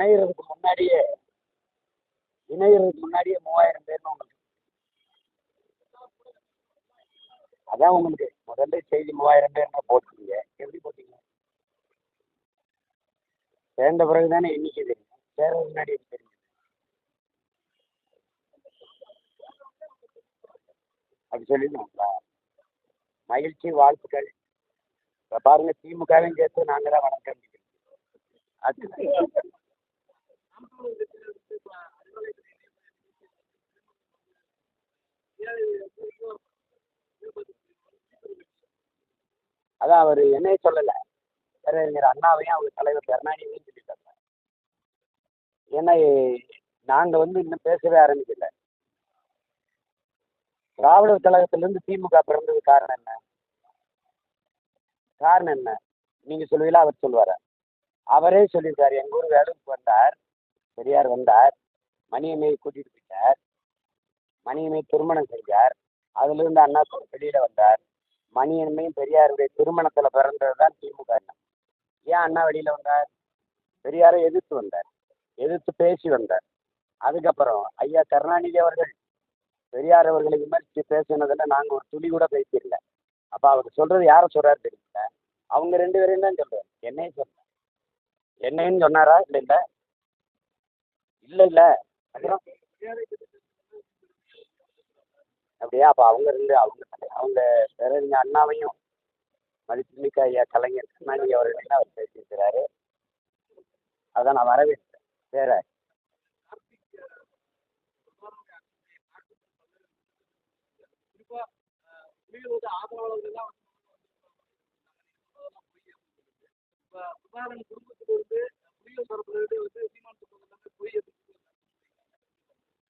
இணையறதுக்கு முன்னாடியே 3000 பேர்னு உங்களுக்கு. அதான் உங்களுக்கு முதல்ல செய்தி 3000 பேர்னு போட்டீங்க. எப்படி போட்டீங்க? சேர்ந்த பிறகு தானே எண்ணிக்கை தெரியும். சேர்றதுக்கு முன்னாடி தெரியும். அப்படி சொல்லிடணுங்களா? மகிழ்ச்சி, வாழ்த்துக்கள். இப்போ பாருங்க, திமுகவையும் சேர்த்து நாங்கள் தான் வணக்கம். அது அதான் அவர் என்னைய சொல்லலை, பேரறிஞர் அண்ணாவையும் அவர் தலைவர் கருணாநிதியும் சொல்லிட்டாங்க. ஏன்னா நாங்கள் இன்னும் பேசவே ஆரம்பிக்கல. திராவிடர் கழகத்திலிருந்து திமுக பிறந்தது காரணம் என்ன? காரணம் என்ன நீங்க சொல்லுவீங்களா, அவர் சொல்லுவாரா? அவரே சொல்லியிருக்காரு. எங்கள் ஊர் வேலுக்கு வந்தார், பெரியார் வந்தார், மணியம்மையை கூட்டிட்டு போயிட்டார், மணியம்மை திருமணம் செஞ்சார், அதிலிருந்து அண்ணா வெளியில வந்தார். மணியம்மையும் பெரியாருடைய திருமணத்துல பிறந்தது தான் திமுக. ஏன் அண்ணா வெளியில வந்தார்? பெரியாரை எதிர்த்து வந்தார், எதிர்த்து பேசி வந்தார். அதுக்கப்புறம் ஐயா கருணாநிதி அவர்கள் பெரியார் அவர்களை விமர்சித்து பேசினதுல நாங்கள் ஒரு துளி கூட பேசிடல. அப்போ அவர் சொல்றது யாரை சொல்றாரு தெரியல. அவங்க 2 பேரையும் தான் சொல்றாரு. என்னையும் சொல்றேன். என்னைன்னு சொன்னாரா? இல்லை இல்லை இல்லை இல்லை. அப்புறம் அப்படியா? அப்போ அவங்க பேரறிஞர் அண்ணாவையும் மதிப்புமிக்க ஐயா கலைஞர் கருணாநிதி அவர்களையும் அவர் பேசியிருக்கிறாரு. அதான் நான் வரவேற்கிறேன். வேற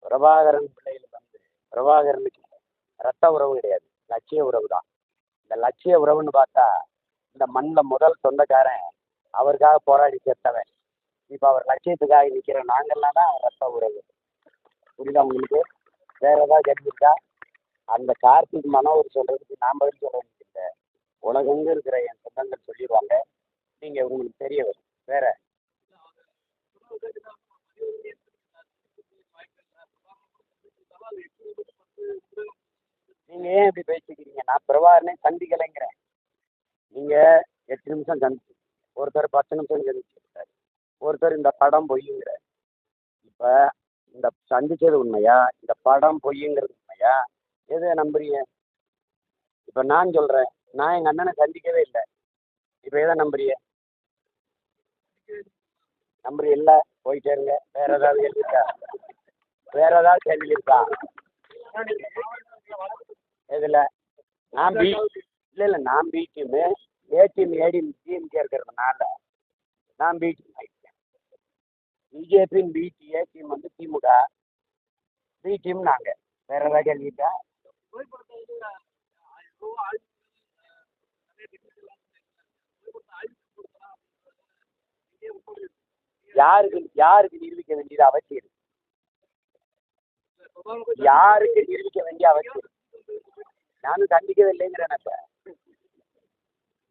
பிரபாகரன் பிள்ளைகள் பிரபாகரனுக்கு ரத்த உறவு கிடையாது, லட்சிய உறவு தான். இந்த லட்சிய உறவுன்னு பார்த்தா இந்த மண்ணில் முதல் சொந்தக்காரன் அவருக்காக போராடி சேர்த்தவன். இப்போ அவர் லட்சியத்துக்காக நிற்கிற நாங்கள்லாம் தான் ரத்த உறவு. புரியுதா உங்களுக்கு? வேற ஏதாவது கேட்டுருக்கா? அந்த கார்த்திக் மனோவர் சொல்றதுக்கு நான் பதில் சொல்றதுக்கு இல்லை, உலகங்க இருக்கிற என் சொந்தங்கள் சொல்லிடுவாங்க. நீங்க உங்களுக்கு தெரிய வரும். வேற நீங்க ஏன் இப்படி பேசிக்கிறீங்க? நான் பிரபாகரனை சந்திக்கலைங்கிறேன். நீங்க 8 நிமிஷம் சந்திச்சு, ஒருத்தர் 10 நிமிஷம் சந்திச்சிருக்காரு, ஒருத்தர் இந்த படம் பொய்யுங்கிற. இப்ப இந்த சந்திச்சது உண்மையா, இந்த படம் பொய்யுங்கிறது உண்மையா? எதை நம்புறீங்க? இப்ப நான் சொல்றேன், நான் எங்க அண்ணனை சந்திக்கவே இல்லை. இப்ப எதை நம்புறீங்க? நம்புறீங்க இல்லை? போயிட்டே இருங்க. வேற ஏதாவது கேள்வி இருக்கா? வேற ஏதாவது கேள்வி இருக்கா? எதுல? நான் பி இல்லை நான் B team, A team DMK இருக்கிறதுனால நான் பி டீம் ஆகிட்டேன். பிஜேபியின் ஏ டீம் திமுக, பி டீம் நாங்கள். வேற ஏதாவது கேள்விட்டா? யாருக்கு நிரூபிக்க வேண்டியது அவசியம்? யாருக்கு நிரூபிக்க வேண்டிய அவசியம்? நானும் கண்டிக்கவே இல்லைங்கிறேன். இப்ப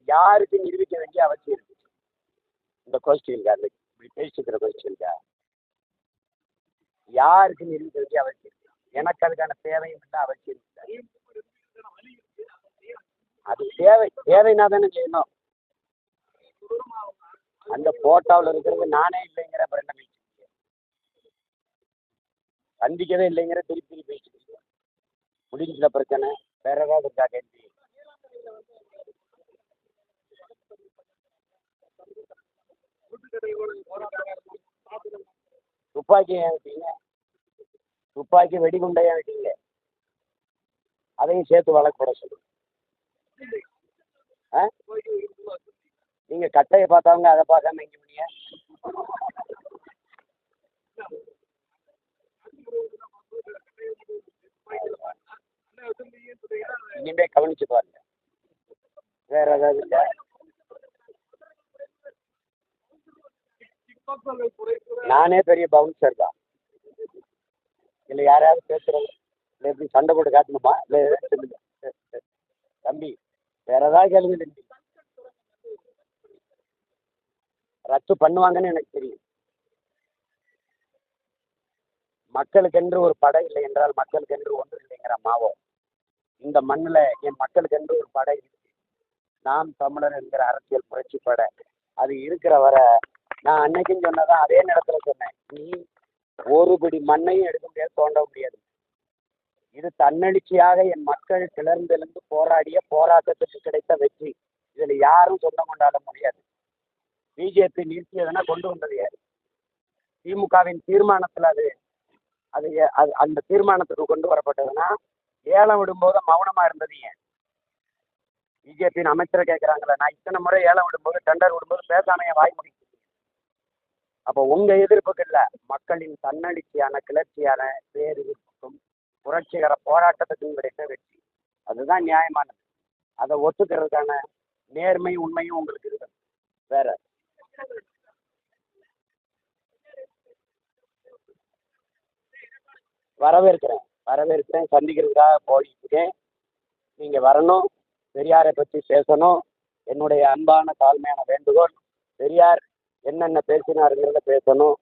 யாருக்கு நிரூபிக்க வேண்டிய அவசியம் இந்த கொஸ்டின்கா? அந்த இப்படி பேசிக்கிற கொஸ்டின்கா யாருக்கு நிரூபிக்க வேண்டிய அவசியம்? எனக்கு அதுக்கான தேவையும் இல்லை, அவசியம் இல்லை. அது தேவைன்னா தானே செய்யணும். அந்த போட்டோவில் இருக்கிறது நானே இல்லைங்கிற பிரச்சனை சந்திக்கவே இல்லைங்கிற திருப்பி பேசிட்டு முடிஞ்ச பிரச்சனை. வேற ஏதாவது இருக்கா கேள்வி? துப்பாக்கி ஏன் விட்டீங்க? துப்பாக்கி வெடிகுண்டை ஏன் விட்டீங்க? அதையும் சேர்த்து வழக்கு போட சொல்லுங்க. நீங்க கட்டையை பார்த்தவங்க அதை பார்க்காம எங்க பண்ணீங்க? இனிமே கவனிச்சு பாருங்க. வேற ஏதாவது இல்லை? நானே பெரிய பவுன்சர் தான். இல்லை யாராவது பேசுறவங்க இல்லை எப்படி சண்டை போட்டு காட்டணுமா? இல்லை சொல்லுங்க தம்பி. வேற ஏதாவது கேள்வி தம்பி? ரத்து பண்ணுவாங்கன்னு எனக்கு தெரியும். மக்களுக்கென்று ஒரு படை இல்லை என்றால் மக்களுக்கென்று ஒன்று இல்லைங்கிற மாவோ. இந்த மண்ணில் என் மக்களுக்கென்று ஒரு படை இருக்கு. நாம் தமிழர் என்கிற அரசியல் புரட்சி படை அது இருக்கிற வர நான் அன்னைக்குன்னு சொன்னதான் அதே நேரத்துல சொன்னேன். நீ ஒரு பிடி மண்ணையும் எடுக்க முடியாது, தோண்ட முடியாது. இது தன்னெழுச்சியாக என் மக்கள் கிளர்ந்தெழுந்து போராடிய போராட்டத்துக்கு கிடைத்த வெற்றி. இதுல யாரும் சொந்தம் கொண்டாட முடியாது. பிஜேபி நிறுத்தியதுன்னா கொண்டு வந்தது யாரு? திமுகவின் தீர்மானத்தில் அது அது அந்த தீர்மானத்துக்கு கொண்டு வரப்பட்டதுன்னா ஏலம் விடும்போது மௌனமா இருந்தது ஏன்? பிஜேபியின் அமைச்சரை கேட்குறாங்களே, நான் இத்தனை முறை ஏலம் விடும்போது டெண்டர் விடும்போது பேசாமைய வாய் முடிச்சு. அப்போ உங்க எதிர்ப்புக்கு இல்லை, மக்களின் தன்னெழுச்சியான கிளர்ச்சியான பேரெதிர்ப்புக்கும் புரட்சிகர போராட்டத்துக்கும் கிடைத்த வெற்றி. அதுதான் நியாயமானது. அதை ஒத்துக்கிறதுக்கான நேர்மை உண்மையும் உங்களுக்கு இருக்கு. வேற வரவேற்கிறேன் சந்திக்கிறதுக்காக போயிட்டு இருக்கேன். நீங்க வரணும், பெரியாரை பற்றி பேசணும். என்னுடைய அன்பான தாழ்மையான வேண்டுகோள், பெரியார் என்னென்ன பேசினாருங்கிறத பேசணும்.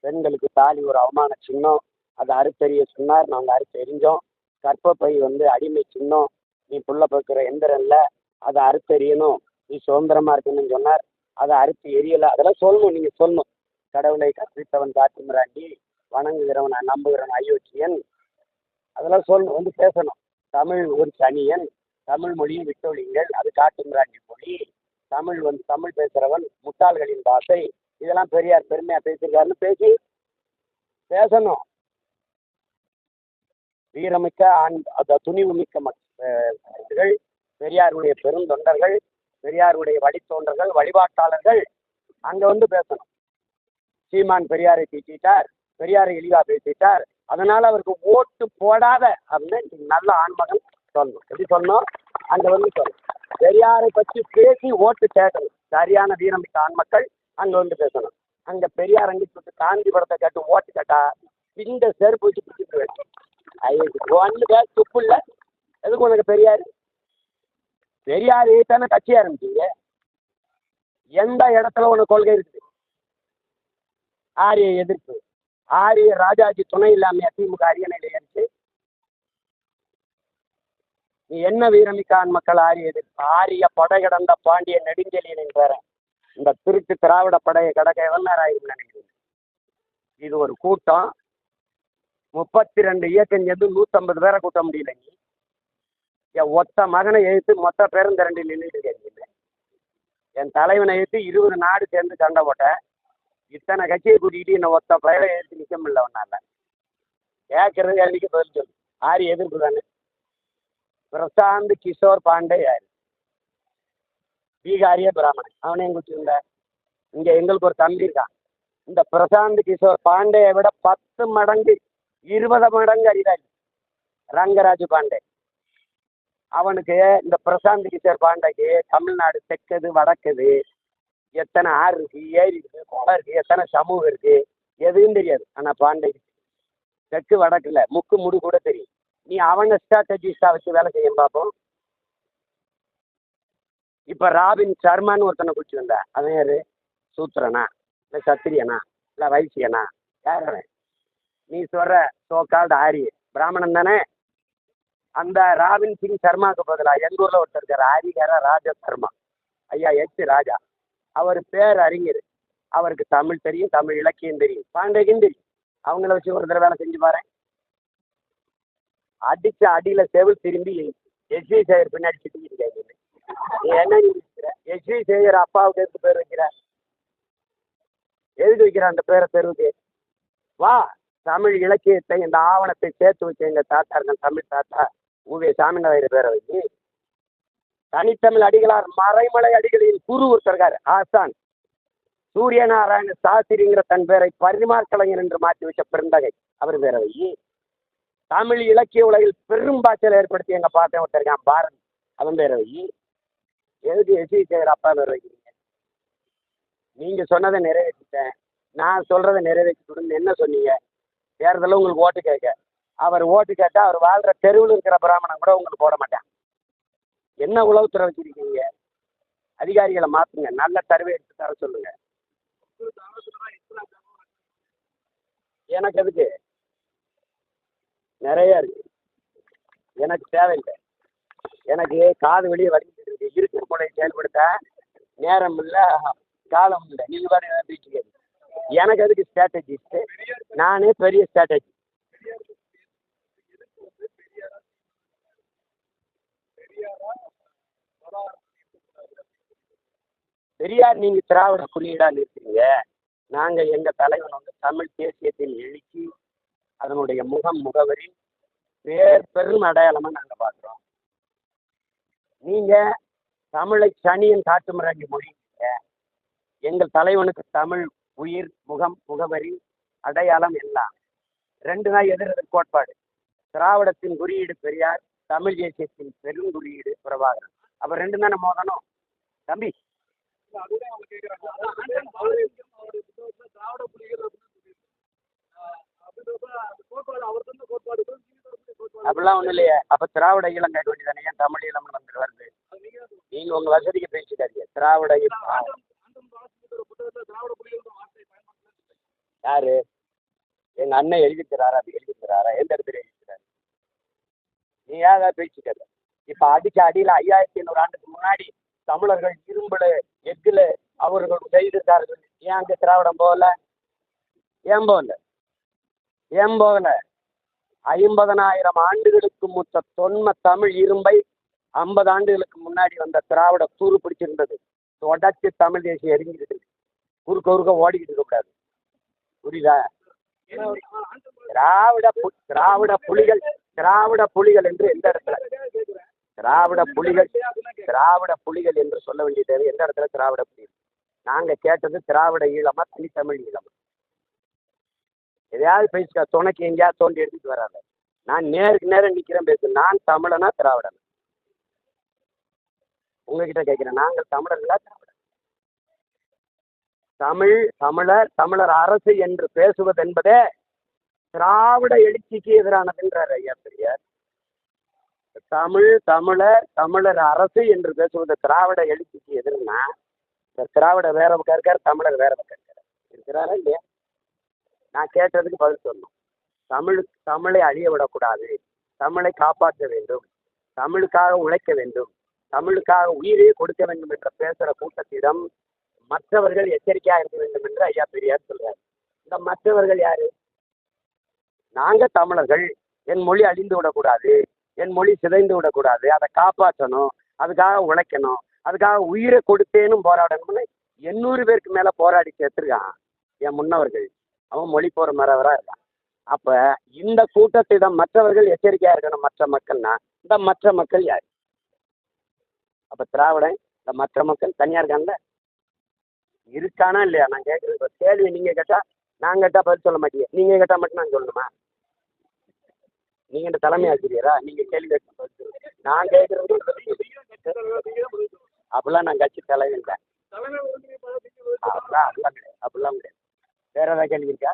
பெண்களுக்கு தாலி ஒரு அவமான சின்னம், அதை அறுத்தறிய சொன்னார், நாங்கள் அறுத்தெறிஞ்சோம். கற்பப்பை அடிமை சின்னம், நீ புள்ள பார்க்குற எந்திரம் இல்லை, அதை அறுத்தெறியணும். நீ சுதந்திரமா இருக்கணும்னு சொன்னார், அதை அறுத்து எரியலை. அதெல்லாம் சொல்லணும், நீங்கள் சொல்லணும். கடவுளை கற்பித்தவன் காட்டு மிராண்டி, வணங்குகிறவன் நம்புகிறவன் அயோக்கியன், அதெல்லாம் சொல்லணும், பேசணும். தமிழ் ஒரு சனியன், தமிழ் மொழியை விட்டொழிங்கள், அது காட்டு மிராண்டி மொழி, தமிழ் தமிழ் பேசுகிறவன் முட்டாள்களின் பாஷை, இதெல்லாம் பெரியார் பெருமையாக பேசியிருக்காருன்னு பேசணும். வீரமிக்க துணிவு மிக்க மக்கள், பெரியாருடைய பெருந்தொண்டர்கள், பெரியாருடைய வழித்தோன்றர்கள், வழிபாட்டாளர்கள் அங்கே பேசணும். சீமான் பெரியாரை தீட்டிட்டார், பெரியாரை இழிவா பேசிட்டார், அதனால அவருக்கு ஓட்டு போடாத அப்படின்னு நல்ல ஆண்மகன் சொல்லணும். எப்படி சொல்லணும்? அங்கே சொல்லணும். பெரியாரை பற்றி பேசி ஓட்டு கேட்கணும். சரியான வீரமிக்க ஆண்மக்கள் அங்கே பேசணும். அங்கே பெரியார் அங்கிட்டு காந்தி படத்தை கேட்டு ஓட்டு கேட்டா இந்த செருப்பு வச்சு பிடிச்சிட்டு வேண்டும். ஒன்று பேர் துப்பு இல்லை. எதுக்கு உனக்கு பெரியார்? பெரியார் தானே கட்சி ஆரம்பிச்சீங்க. எந்த இடத்துல உனக்கு கொள்கை இருக்குது? ஆரிய எதிர்ப்பு. ஆரிய ராஜாஜி துணை இல்லாமையா திமுக அரியணையில ஏறிச்சு? நீ என்ன வீரமிக்கான் மக்கள் ஆரிய எதிர்ப்பு? ஆரிய படை கடந்த பாண்டிய நெடுஞ்செழியனின் பேரன் இந்த திருட்டு திராவிட படையை கடக்க எவ்வளவு நேரம் ஆயிருக்குன்னு நினைக்கிறீங்க? இது ஒரு கூட்டம் 32 இயக்கம் சேர்ந்து 150 பேரை கூட்ட முடியல. நீ என் ஒத்த மகனை எழுத்து மொத்த பேரும் திரண்டு நின்றுட்டு இருக்கீங்க. என் தலைவனை எழுத்து 20 நாடு சேர்ந்து சண்டை போட்டேன். இத்தனை கட்சியை கூட்டிகிட்டு என்ன ஒத்த பயிரை எழுத்து நிற்க முடியல. ஒன்னால கேட்கறது கேள்விக்கு பதில் சொல்லு. ஆரிய எதிர்ப்பு தானே. பிரசாந்த் கிஷோர் பாண்டே யாரு? பீகாரிய பிராமணன். அவனையும் கூட்டிருந்த. இங்க எங்களுக்கு ஒரு தம்பி இருக்கான். இந்த பிரசாந்த் கிஷோர் பாண்டேயை விட 10 மடங்கு 20 மடங்கு அரிதாரி ரங்கராஜ் பாண்டே. அவனுக்கு இந்த பிரசாந்த் கிஷோர் பாண்டேக்கு தமிழ்நாடு தெற்குது வடக்குது, எத்தனை ஆறு இருக்கு, ஏரி இருக்கு, குளம் இருக்கு, எத்தனை சமூகம் இருக்கு, எதுவும் தெரியாது. ஆனால் பாண்டேக்கு தெற்கு வடக்குல முக்கு முடு கூட தெரியும். நீ அவனை ஸ்ட்ராட்டஜிஸ்டா வச்சு வேலை செய்யும் பார்ப்போம். இப்போ ராபின் சர்மான்னு ஒருத்தனை குடிச்சு வந்த, அவன் யாரு? சூத்திரனா இல்லை சத்திரியனா இல்லை வைசியனா? யார் அவன்? நீ சொல்ற சோகால்டு ஆரிய பிராமணன் தானே. அந்த ராபின் சிங் சர்மாவுக்கு பதிலாக எங்கள் ஊரில் ஒருத்தர் இருக்கார், ஆரிகார ராஜா சர்மா, ஐயா ராஜா. அவர் பேர் அறிஞர். அவருக்கு தமிழ் தெரியும், தமிழ் இலக்கியம் தெரியும், பாண்டேக்கும் தெரியும். அவங்கள வச்சு ஒரு தடவை வேலை செஞ்சு பாரு. அடிச்ச அடியில் செவில் திரும்பி எஸ்வி சேகர் பின்னாடி சுற்றிக்கிட்டு நீ என்ன நினைக்கிற? எஸ்வி சேகர் அப்பாவுக்கு எதுக்கு பேர் வைக்கிற? எதுக்கு வைக்கிற அந்த பேரை தெருவுக்கு? வா, தமிழ் இலக்கியத்தை இந்த ஆவணத்தை சேர்த்து வச்ச எங்கள் தாத்தா இருக்க தமிழ் தாத்தா ஊவே சாமிநாதர் பேரை வச்சு தனித்தமிழ் அடிகளார் மறைமலை அடிகளின் குரு ஒருத்தருக்கார் ஆசான் சூரியநாராயண சாஸ்திரிங்கிற தன் பேரை பரிமாற் கலைஞர் என்று மாற்றி வச்ச பெருந்தகை அவர் பேரை வை. தமிழ் இலக்கிய உலகில் பெரும் பாய்ச்சல் ஏற்படுத்தி எங்கள் பாட்டன் ஒருத்தருக்கான் பாரதி, அவன் பேரை வை. எதுக்கு எஸ்வி சேகர் அப்பா பேர் வைக்கிறீங்க? நீங்கள் சொன்னதை நிறைவேற்றிட்டேன், நான் சொல்கிறத நிறைவேற்றி கொடுன்னு என்ன சொன்னீங்க? தேர்தலில் உங்களுக்கு ஓட்டு கேட்க. அவர் ஓட்டு கேட்டால் அவர் வாழ்கிற தெருவில் இருக்கிற பிராமணன் கூட உங்களுக்கு போட மாட்டேன். என்ன உளவுத்துறை வச்சிருக்கீங்க? அதிகாரிகளை மாற்றுங்க, நல்ல தருவை எடுத்து தர சொல்லுங்க. எனக்கு எதுக்கு? நிறைய இருக்கு. எனக்கு தேவையில்லை. எனக்கு காது வெளியே வடிக்கிட்டு இருக்கு. இருக்கிற முறையை செயல்படுத்த நேரம் இல்லை, காலம் இல்லை. நீங்கள் பாருங்க பேசிக்க. எனக்கு அதுக்கு ஸ்ட்ராட்டஜிஸ்ட்டு. நானே பெரிய ஸ்ட்ராட்டஜி. பெரியார் நீங்கள் திராவிட குறியீடாக இருக்கிறீங்க. நாங்கள் எங்கள் தலைவன் வந்து தமிழ் தேசியத்தின் எழுச்சி, அதனுடைய முகவரி, பெரும் அடையாளமாக நாங்கள் பார்க்குறோம். நீங்கள் தமிழை சனியன் காட்டுமிராண்டி மொழி. எங்கள் தலைவனுக்கு தமிழ் உயிர், முகவரி, அடையாளம் எல்லாம். ரெண்டு தான் எதிர் கோட்பாடு. திராவிடத்தின் குறியீடு பெரியார், தமிழ் தேசியத்தின் பெருங்குறியீடு பிரபாகரன். அப்போ ரெண்டு தானே மோதணும் தம்பி. அப்படிலாம் ஒன்றும் இல்லையே. அப்போ திராவிட ஈழம் கேட்க வேண்டியதானே? ஏன் தமிழ் ஈழம்னு வந்து வருது? நீங்கள் உங்கள் வசதிக்கு பேசிக்காதீங்க. திராவிட யாரு? எங்கள் அண்ணன் எழுதிக்கிறாரா? அது எழுதிக்கிறாரா? எந்த இடத்துல எழுதிக்கிறாரு? நீ ஏதாவது பேசிக்காத. இப்போ அடிக்க அடியில் 5500 ஆண்டுக்கு முன்னாடி தமிழர்கள் இரும்புல எஃகுல அவர்கள் செய்திருக்கார்கள். ஏன் அங்கே திராவிடம் போகல? ஏன் போகல? 50,000 ஆண்டுகளுக்கு மூத்த தொன்ம தமிழ் இரும்பை 50 ஆண்டுகளுக்கு முன்னாடி வந்த திராவிட தூரு பிடிச்சிருந்தது. உடச்சி தமிழ் தேசியம் எரிஞ்சிக்கிட்டு குறுக்க ஓடிக்கிட்டு இருக்கக்கூடாது. புரியுதா? திராவிட புலிகள் என்று எந்த இடத்துல? திராவிட புலிகள் என்று சொல்ல வேண்டியது எந்த இடத்துல? திராவிட புலிகள். நாங்கள் கேட்டது திராவிட ஈழமா தனித்தமிழ் ஈழமா? எதையாவது பேசிக்கா. துணைக்கு எங்கேயாவது தோண்டி எடுத்துட்டு வராது. நான் நேருக்கு நேரம் நிற்கிறேன் பேசு. நான் தமிழனா திராவிடன்? உங்ககிட்ட கேட்கிறேன். நாங்கள் தமிழர்களா திராவிடன்? தமிழர் அரசு என்று பேசுவது என்பதே திராவிட எழுச்சிக்கு எதிரானதுன்றார் ஐயா பெரியார். தமிழர் அரசு என்று பேசுவது திராவிட எழுச்சிக்கு எதிர்னா, திராவிட வேற பக்கம் இருக்கார், தமிழர் வேற பக்கம் இருக்கார். இருக்கிறாரா இல்லையா? நான் கேட்டதுக்கு பதில் சொல்லணும். தமிழை அழிய விடக்கூடாது, தமிழை காப்பாற்ற வேண்டும், தமிழுக்காக உழைக்க வேண்டும், தமிழுக்காக உயிரே கொடுக்க வேண்டும் என்ற பேசுகிற கூட்டத்திடம் மற்றவர்கள் எச்சரிக்கையாக இருக்க வேண்டும் என்று ஐயா பெரியார் சொல்றார். இந்த மற்றவர்கள் யாரு? நாங்கள் தமிழர்கள். என் மொழி அழிந்து விடக்கூடாது, என் மொழி சிதைந்து விடக்கூடாது, அதை காப்பாற்றணும், அதுக்காக உழைக்கணும், அதுக்காக உயிரை கொடுத்தேனும் போராடணும்னு 800 பேருக்கு மேலே போராடி சேர்த்துருக்கான் என் முன்னவர்கள். அவன் மொழி போகிற மறவராக இருக்கான். அப்போ இந்த கூட்டத்திடம் மற்றவர்கள் எச்சரிக்கையாக இருக்கணும். மற்ற மக்கள்னா இந்த மற்ற மக்கள் யார்? அப்போ திராவிடன் இந்த மற்ற மக்கள் தனியாக இருக்கான்ல, இருக்கானா இல்லையா? நான் கேட்குறது கேள்வி. நீங்கள் கேட்டால் நான் கேட்டால் பதில் சொல்ல மாட்டீங்க, நீங்கள் கேட்டால் மட்டும் நான் சொல்லணுமா? நீங்கள் இந்த தலைமை ஆசிரியரா? நீங்கள் கேள்வி கேட்க பதில் சொல்லுங்க. நான் கேட்குறது அப்படிலாம் நான் கட்சி தலைவர் தான். அப்படிலாம் கிடையாது. வேற ஏதாவது கேள்வி இருக்கா?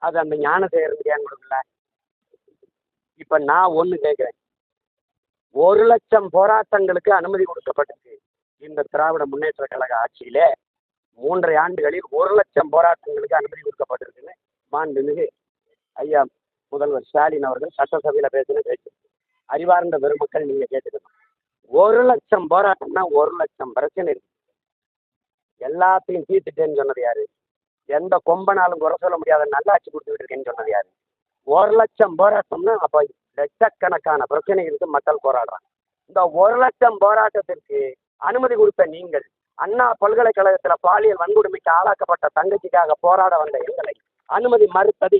அது அந்த ஞானசேகரனுக்கு ஏன் கொடுக்கல? இப்போ நான் ஒன்று கேட்குறேன். 1,00,000 போராட்டங்களுக்கு அனுமதி கொடுக்கப்பட்டிருக்கு இந்த திராவிட முன்னேற்ற கழக ஆட்சியிலே. 3.5 ஆண்டுகளில் 1,00,000 போராட்டங்களுக்கு அனுமதி கொடுக்கப்பட்டிருக்குன்னு மாண்புமிகு ஐயா முதல்வர் ஸ்டாலின் அவர்கள் சட்டசபையில் பேசின பேச்சு. அறிவார்ந்த பெருமக்கள் நீங்கள் கேட்டுக்கணும். 1,00,000 போராட்டம்னா 1,00,000 பிரச்சனை இருக்கு. எல்லாத்தையும் தீர்த்துட்டேன்னு சொன்னது யாரு? எந்த கொம்பனாலும் குறை சொல்ல முடியாத நல்லாட்சி கொடுத்துக்கிட்டு இருக்கேன்னு சொன்னது யாரு? 1,00,000 போராட்டம்னா அப்போ லட்சக்கணக்கான பிரச்சனைகளுக்கு மக்கள் போராடுறாங்க. இந்த 1,00,000 போராட்டத்திற்கு அனுமதி கொடுத்த நீங்கள், அண்ணா பல்கலைக்கழகத்தில் பாலியல் வன்கொடுமைக்கு ஆளாக்கப்பட்ட தங்கச்சிக்காக போராட வந்த எங்களை அனுமதி மறுத்தது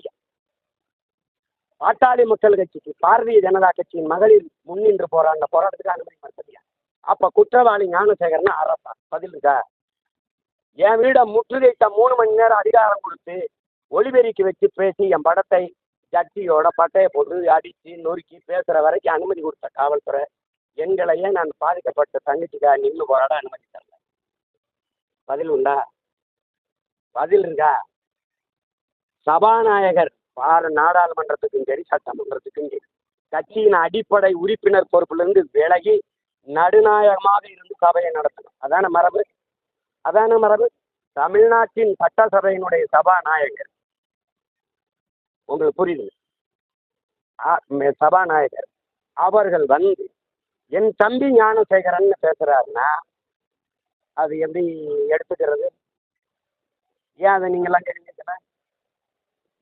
பாட்டாளி மக்கள் கட்சிக்கு, பாரதிய ஜனதா கட்சியின் மகளிர் முன்னின்று போராடின போராட்டத்துக்கு அனுமதி மறுத்தது. அப்போ குற்றவாளி ஞானசேகரன் அரசா? பதில் இருக்கா? என் வீடை முற்றுகையிட்ட 3 மணி நேரம் அதிகாரம் கொடுத்து ஒளிபெருக்கி வச்சு பேசி என் படத்தை ஜட்டியோட பட்டையை போட்டு அடித்து நொறுக்கி பேசுகிற வரைக்கும் அனுமதி கொடுத்த காவல்துறை எங்களையே நான் பாதிக்கப்பட்ட தங்கச்சிக்காக நின்று போராட அனுமதி தரல. பதில் உண்டா? பதில் இருக்கா? சபாநாயகர் நாடாளுமன்றத்துக்கும் சரி சட்டமன்றத்துக்கும் சரி கட்சியின் அடிப்படை உறுப்பினர் பொறுப்பிலிருந்து விலகி நடுநாயகமாக இருந்து சபையை நடத்தணும். அதான மரபு. தமிழ்நாட்டின் சட்டசபையினுடைய சபாநாயகர் உங்களுக்கு புரியுது? சபாநாயகர் அவர்கள் வந்து என் தம்பி ஞானசேகரன் பேசுறாருன்னா அது எப்படி எடுத்துக்கிறது? ஏன் அதை நீங்களாம் கேள்விக்கல?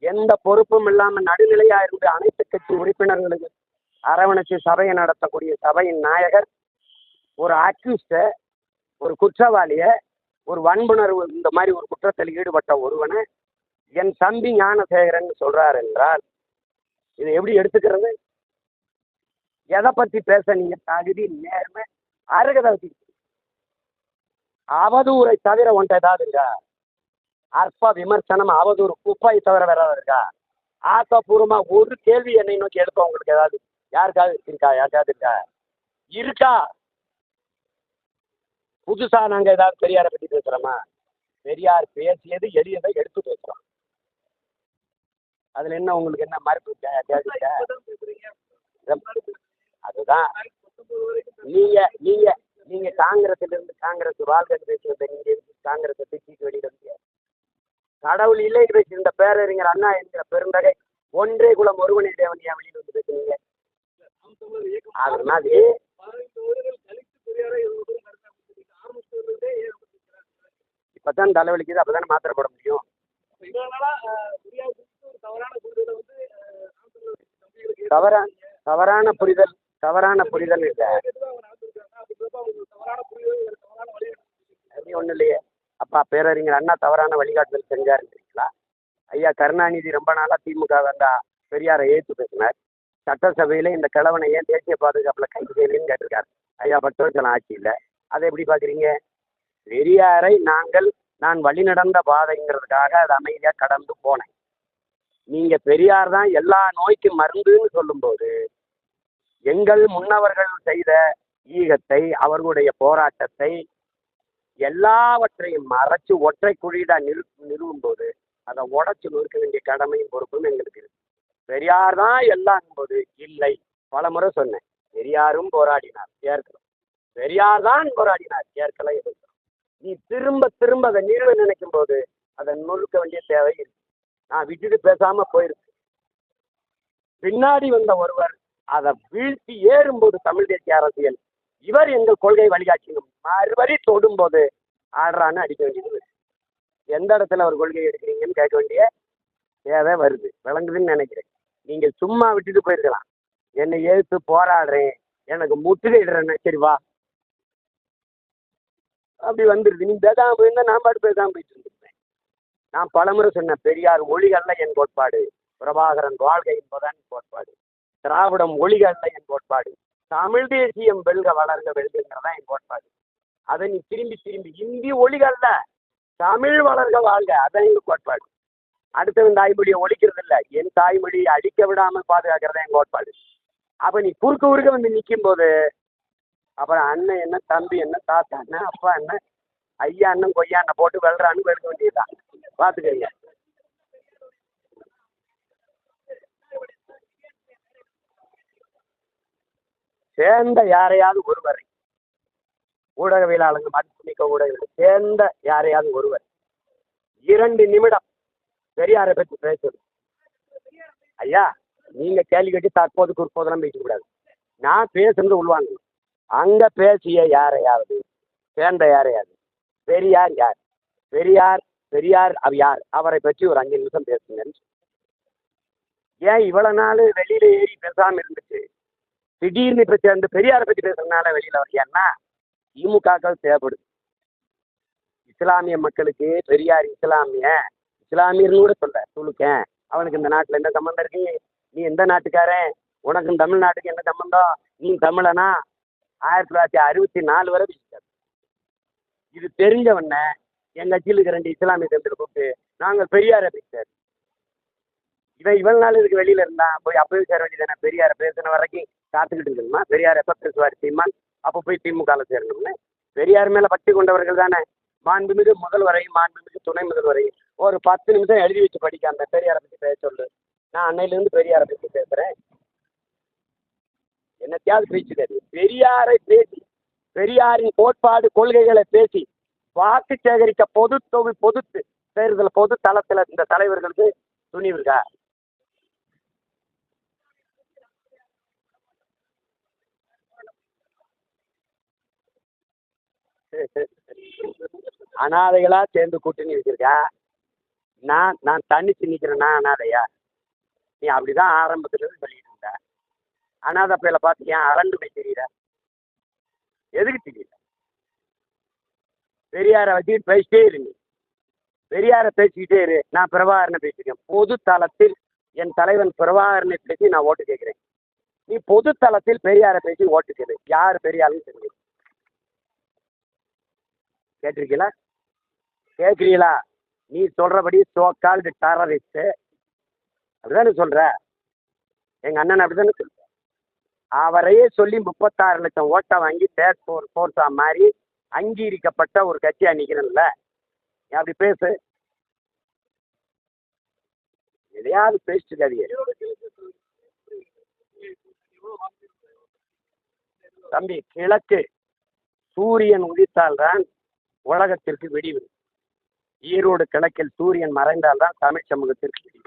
எந்த பொறுப்பும் இல்லாமல் நடுநிலையா இருந்து அனைத்து கட்சி உறுப்பினர்களுக்கு அரவணைச்சு சபையை நடத்தக்கூடிய சபையின் நாயகர் ஒரு அக்யூஸ்ட, ஒரு குற்றவாளிய, ஒரு வன்புணர்வு இந்த மாதிரி ஒரு குற்றத்தில் ஈடுபட்ட ஒருவனை என் தம்பி ஞானசேகரன் சொல்றார் என்றால் இதை எப்படி எடுத்துக்கிறது? எதை பத்தி பேச நீங்க தகுதி, நேர்மை, அருகதை வச்சு? அவதூறை தவிர ஒன்றை ஏதாவது இருக்கா? அற்ப விமர்சனம், அவதூறு, குப்பை தவிர வேற ஏதாவது இருக்கா? ஆக்கப்பூர்வமா ஒரு கேள்வி என்னை நோக்கி எழுப்ப உங்களுக்கு ஏதாவது யாருக்காவது இருக்கா? யாருக்காவது இருக்கா? இருக்கா? புதுசா நாங்க ஏதாவது பெரியாரை பத்தி பேசுறோமா? பெரியார் பேசியது எளியதை எடுத்து பேசுறோம். அதுல என்ன உங்களுக்கு என்ன மறுப்பு? அதுதான் நீங்க நீங்க நீங்க காங்கிரஸ்ல இருந்து காங்கிரஸ் வாழ்க்கை பேசுறத நீங்க காங்கிரஸை தூக்கி வெளியிட முடியாது. கடவுள் இல்லை பேசியிருந்த பேரறிஞர் அண்ணா என்கிற பெருந்தகை ஒன்றே குலம் ஒருவனை தேவனியா வெளியிட்டு வந்து பேசுனீங்க. அது மாதிரி இப்பதான் தலைவலிக்குது, அப்பதானே மாத்திரை போட முடியும். தவறான புரிதல் இல்லை. அது ஒன்றும் இல்லையே. அப்பா பேரறிஞர் அண்ணா தவறான வழிகாட்டுதல் செஞ்சாருங்களா? ஐயா கருணாநிதி ரொம்ப நாளா திமுக வந்தா பெரியாரை ஏற்று பேசினார். சட்டசபையில இந்த கிழவனை ஏன் தேசிய பாதுகாப்புல கைது செய்யலன்னு கேட்டிருக்காரு. ஐயா 10 வருஷம் ஆட்சி இல்லை. அதை எப்படி பாக்குறீங்க? பெரியாரை நான் வழி நடந்த பாதைங்கிறதுக்காக அதை அமைதியா கடந்து போனேன். நீங்க பெரியார் தான் எல்லா நோய்க்கும் மருந்துன்னு சொல்லும்போது எங்கள் முன்னவர்கள் செய்த ஈகத்தை, அவர்களுடைய போராட்டத்தை எல்லாவற்றையும் மறைச்சு ஒற்றை குழியிடா நிறுவும் போது அதை உடச்சு நொறுக்க வேண்டிய கடமையும் பொறுப்பும் எங்களுக்கு இருக்கு. பெரியார் தான் எல்லாம் போது இல்லை. பல முறை சொன்னேன், பெரியாரும் போராடினார், ஏற்கலாம். பெரியார் தான் போராடினார், ஏற்கலாம், எதிர்க்கலாம். நீ திரும்ப திரும்ப அதை நிறுவ நினைக்கும் போது அதை நொறுக்க வேண்டிய தேவை இருக்கு. நான் விட்டுட்டு பேசாம போயிருக்கு. பின்னாடி வந்த ஒருவர் அதை வீழ்த்தி ஏறும்போது தமிழ் தேசிய அரசியல் இவர் எங்கள் கொள்கை வழிகாட்சியும் மறுபடி தொடும்போது ஆடுறான்னு அடிக்க வேண்டியது. எந்த இடத்துல ஒரு கொள்கை எடுக்கிறீங்கன்னு கேட்க வேண்டிய தேவை வருது. விளங்குதுன்னு நினைக்கிறேன். நீங்கள் சும்மா விட்டுட்டு போயிருக்கலாம். என்னை எழுத்து போராடுறேன், எனக்கு முற்றுகையிடுறேன்னு, சரி வா, அப்படி வந்துருது. நீ பேசாம போயிருந்தா நான் பாட்டு பேசாம போயிட்டு இருந்திருப்பேன். நான் பலமுறை சொன்னேன், பெரியார் ஒளிகல்ல என் கோட்பாடு, பிரபாகரன் வாழ்க்கை என்பதான் கோட்பாடு, திராவிடம் ஒளிகல்ல என் கோட்பாடு, தமிழ் தேசியம் வெல்க வளர்க வெல்கிறதா என் கோட்பாடு. அதை நீ திரும்பி திரும்பி இந்தி ஒளிகல்ல தமிழ் வளர்க வாழ்க அதான் எங்க கோட்பாடு. அடுத்தவன் தாய்மொழியை ஒழிக்கிறது இல்லை, என் தாய்மொழியை அடிக்க விடாமல் பாதுகாக்கிறதா என் கோட்பாடு. அப்ப நீ குறுக்க வந்து நிற்கும் போது அப்புறம் அண்ணன் என்ன, தம்பி என்ன, தாத்தா என்ன, அப்பா என்ன, ஐயா அண்ணன் கொய்யா அண்ணன் போட்டு வெல்றான்னு வெல்க வேண்டியதுதான். பார்த்துக்கங்க. சேர்ந்த யாரையாவது ஒருவர், ஊடகவியலாளர்கள், மதிப்புமிக்க ஊடகங்கள் சேர்ந்த யாரையாவது ஒருவர் 2 நிமிடம் பெரியாரை பற்றி பேசுது. ஐயா நீங்க கேள்வி கட்டி தற்போது குறுப்போதெல்லாம் பேசக்கூடாது. நான் பேசுறது உள்வாங்க. அங்க பேசிய யாரையாவது, சேர்ந்த யாரையாவது, பெரியார் யார், பெரியார் அவர் யார், அவரை பற்றி ஒரு 5 நிமிஷம் பேசுங்கன்னு. ஏன் இவ்வளவு நாள் வெளியில ஏறி பேசாம இருந்துச்சு, திடீர்னு இப்ப சேர்ந்து பெரியாரை பற்றி பேசுறதுனால வெளியில வரையான்னா திமுகக்கள் தேவைப்படுது. இஸ்லாமிய மக்களுக்கு பெரியார் இஸ்லாமியர்னு கூட சொல்ல துளுக்கேன், அவனுக்கு இந்த நாட்டில் என்ன சம்பந்தம் இருக்கு, நீ எந்த நாட்டுக்காரன், உனக்கும் தமிழ்நாட்டுக்கு என்ன சம்பந்தம், நீ தமிழனா, 1964 வரை பேசிட்டார். இது தெரிஞ்சவன எங்க கட்சியில் இருக்க 2 இஸ்லாமிய தம்பிகளை கூப்பிட்டு நாங்கள் பெரியாரை பேசிட்டார். இவன் நாள் இதுக்கு வெளியில இருந்தான், போய் அப்பவே சேர வேண்டியதானே. பெரியாரை பேசின வரைக்கும் காத்துக்கிட்டு இருக்கணுமா? பெரியார் எப்ப பேசுவார் சீமான், அப்போ போய் திமுக சேரணும்னு. பெரியார் மேல பற்றி கொண்டவர்கள் தானே மாண்புமிகு முதல்வரையும் மாண்புமிகு துணை முதல்வரையும் ஒரு 10 நிமிஷம் எழுதி வச்சு படிக்காம பெரியாரை பற்றி பேச சொல்லு. நான் அன்னையிலேருந்து பெரியாரை பற்றி பேசுறேன். என்னத்தையாவது பேச்சுக்காது. பெரியாரை பேசி, பெரியாரின் கோட்பாடு கொள்கைகளை பேசி வாக்கு சேகரிக்க பொது தேர்தல் பொது தளத்துல இந்த தலைவர்களுக்கு துணிவு இருக்கா? அனாதைகளா சேர்ந்து கூட்டணி வச்சிருக்கா. நான் தனிச்சு நிக்கிறேன். நான் அனாதையா? நீ அப்படிதான் ஆரம்பத்துல இருந்து சொல்லிட்டு இருந்த. அனாதை பையில பார்த்து ஏன் அரண்டு போய் தெரியல? எதுக்கு தெரியல? பெரியாரை வச்சுக்கிட்டு பேசிட்டே இருங்க. பெரியாரை பேசிக்கிட்டே இரு. நான் பிரபாகரனை பேசிக்கிறேன். பொது தளத்தில் என் தலைவன் பிரபாகரனை பேசி நான் ஓட்டு கேட்கிறேன். நீ பொது தளத்தில் பெரியாரை பேசி ஓட்டு கேளு. யார் பெரியாருன்னு தெரியும்? கேட்டிருக்கீங்களா? கேட்குறீங்களா? நீ சொல்றபடி சோக்கால்டு டெரரிஸ்ட் அப்படிதானே சொல்ற? எங்க அண்ணன் அப்படிதானே சொல்ற? அவரையே சொல்லி 36 லட்சம் ஓட்டை வாங்கி டேக் ஃபோர்ஸா மாதிரி அங்கீகரிக்கப்பட்ட ஒரு கட்சியா நிக்கிறேன்ல. அப்படி பேசு. எதையாவது பேசிட்டு இருக்காதீங்க தம்பி. கிழக்கு சூரியன் உதித்தால்தான் உலகத்திற்கு விடிவு. ஈரோடு கிழக்கில் சூரியன் மறைந்தால்தான் தமிழ் சமூகத்திற்கு விடிவு.